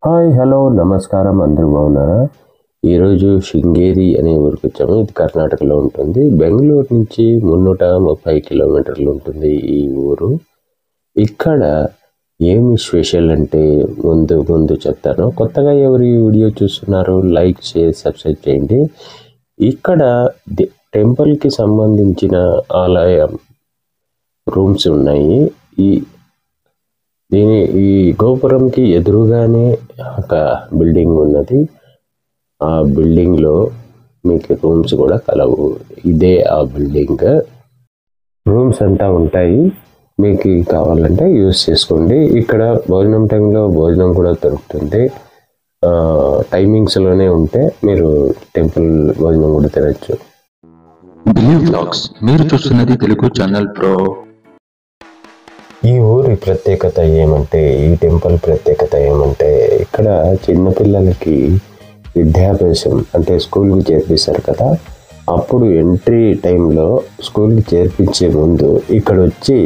Hi hello నమస్కారం, అందరూ బాగున్నారా? ఈరోజు శృంగేరి అనే ఊరికి వచ్చాము. ఇది కర్ణాటకలో ఉంటుంది. బెంగళూరు నుంచి 330 కిలోమీటర్లు ఉంటుంది ఈ ఊరు. ఇక్కడ ఏమి స్పెషల్ అంటే ముందు చెప్తాను. కొత్తగా ఎవరు ఈ వీడియో చూస్తున్నారు, లైక్ షేర్ సబ్స్క్రైబ్ చేయండి. ఇక్కడ టెంపుల్కి సంబంధించిన ఆలయం రూమ్స్ ఉన్నాయి. ఈ గోపురంకి ఎదురుగానే ఒక బిల్డింగ్ ఉన్నది. ఆ బిల్డింగ్లో మీకు రూమ్స్ కూడా కలవు. ఇదే ఆ బిల్డింగ్. రూమ్స్ అంతా ఉంటాయి, మీకు కావాలంటే యూజ్ చేసుకోండి. ఇక్కడ భోజనం టైంలో భోజనం కూడా దొరుకుతుంది. టైమింగ్స్లోనే ఉంటే మీరు టెంపుల్ భోజనం కూడా తినచ్చు. బిలీవ్ వ్లాగ్స్ మీరు చూస్తున్నది తెలుగు ఛానల్ ప్రో. ఈ ఊరి ప్రత్యేకత ఏమంటే, ఈ టెంపుల్ ప్రత్యేకత ఏమంటే, ఇక్కడ చిన్నపిల్లలకి విద్యాభ్యాసం అంటే స్కూల్కి చేర్పిస్తారు కదా, అప్పుడు ఎంట్రీ టైంలో స్కూల్కి చేర్పించే ముందు ఇక్కడ వచ్చి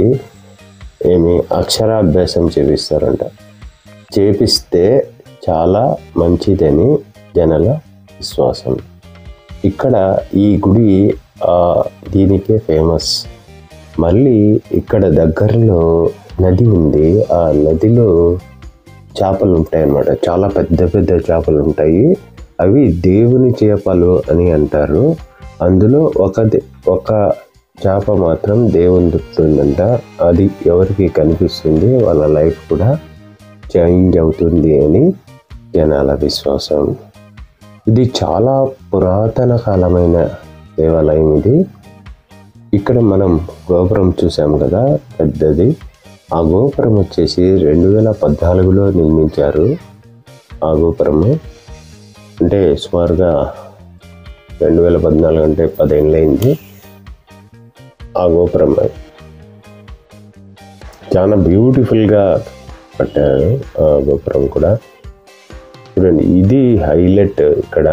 అక్షరాభ్యాసం చేపిస్తారంట. చేపిస్తే చాలా మంచిదని జనాల విశ్వాసం. ఇక్కడ ఈ గుడి దీనికే ఫేమస్. మళ్ళీ ఇక్కడ దగ్గరలో నది ఉంది. ఆ నదిలో చేపలు ఉంటాయి అన్నమాట. చాలా పెద్ద పెద్ద చేపలు ఉంటాయి. అవి దేవుని చేపలు అని అంటారు. అందులో ఒక చేప మాత్రం దేవుని దొరుకుతుందంట. అది ఎవరికి కనిపిస్తుంది, వాళ్ళ లైఫ్ కూడా చేంజ్ అవుతుంది అని జనాల విశ్వాసం. ఇది చాలా పురాతన కాలమైన దేవాలయం ఇది. ఇక్కడ మనం గోపురం చూసాం కదా, పెద్దది. ఆ గోపురం వచ్చేసి 2014లో నిర్మించారు. ఆ గోపురము అంటే సుమారుగా 2014 అంటే 10 ఏళ్ళైంది. ఆ గోపురం చాలా బ్యూటిఫుల్గా కట్టారు. ఆ గోపురం కూడా చూడండి, ఇది హైలైట్. ఇక్కడ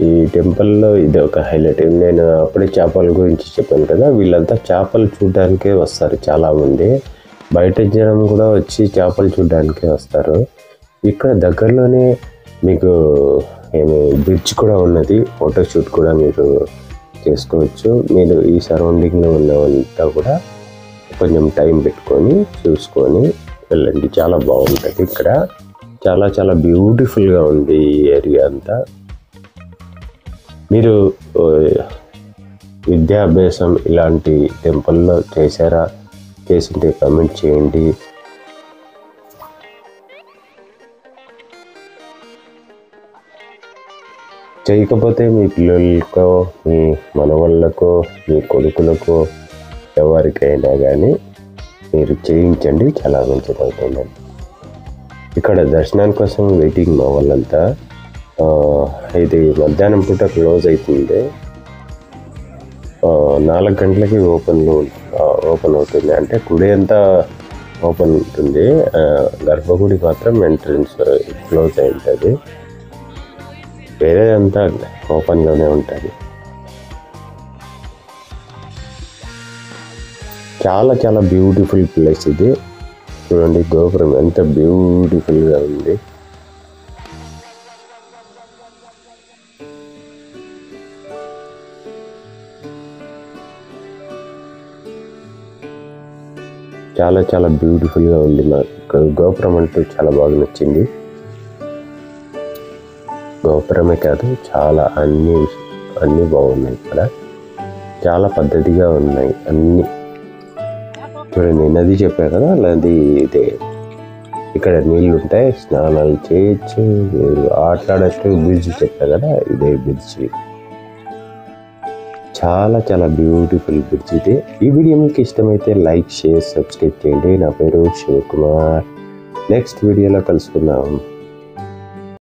ఈ టెంపుల్లో ఇది ఒక హైలైట్. నేను అప్పుడే చేపల గురించి చెప్పాను కదా, వీళ్ళంతా చేపలు చూడడానికే వస్తారు. చాలామంది బయట జనం కూడా వచ్చి చేపలు చూడడానికే వస్తారు. ఇక్కడ దగ్గరలోనే మీకు బ్రిడ్జ్ కూడా ఉన్నది. ఫోటోషూట్ కూడా మీరు చేసుకోవచ్చు. మీరు ఈ సరౌండింగ్లో ఉన్నవంతా కూడా కొంచెం టైం పెట్టుకొని చూసుకొని వెళ్ళండి. చాలా బాగుంటుంది. ఇక్కడ చాలా చాలా బ్యూటిఫుల్గా ఉంది ఈ ఏరియా అంతా. మీరు విద్యాభ్యాసం ఇలాంటి టెంపుల్లో చేశారా? చేసింటే కామెంట్ చేయండి. చేయకపోతే మీ పిల్లలకో, మీ మనవాళ్ళకో, మీ కొడుకులకో, ఎవరికైనా కానీ మీరు చేయించండి. చాలా మంచిది అవుతుందండి. ఇక్కడ దర్శనాని కోసం వెయిటింగ్ మా వాళ్ళంతా. ఇది మధ్యాహ్నం పూట క్లోజ్ అవుతుంది. 4 గంటలకి ఓపెన్ అవుతుంది. అంటే గుడి అంతా ఓపెన్ ఉంటుంది. గర్భగుడి మాత్రం ఎంట్రన్స్ క్లోజ్ అయి ఉంటుంది. వేరేదంతా ఓపెన్లోనే ఉంటుంది. చాలా చాలా బ్యూటిఫుల్ ప్లేస్ ఇది. చూడండి గోపురం ఎంత బ్యూటిఫుల్గా ఉంది. చాలా చాలా బ్యూటిఫుల్గా ఉంది. నాకు గోపురం అంటే చాలా బాగా నచ్చింది. గోపురమే కాదు, చాలా అన్నీ బాగున్నాయి. ఇక్కడ చాలా పద్ధతిగా ఉన్నాయి అన్నీ. చూడండి, నది చెప్పా కదా, నది ఇదే. ఇక్కడ నీళ్ళు ఉంటాయి, స్నానాలు చేయొచ్చు, మీరు ఆటలాడచ్చు. బ్రిడ్జ్ చెప్పా కదా, ఇదే బ్రిడ్జ్. చాలా చాలా బ్యూటిఫుల్ బ్రిడ్జ్ ఇది. ఈ వీడియో మీకు ఇష్టమైతే లైక్ షేర్ సబ్స్క్రైబ్ చేయండి. నా పేరు శివకుమార్. నెక్స్ట్ వీడియోలో కలుసుకుందాం.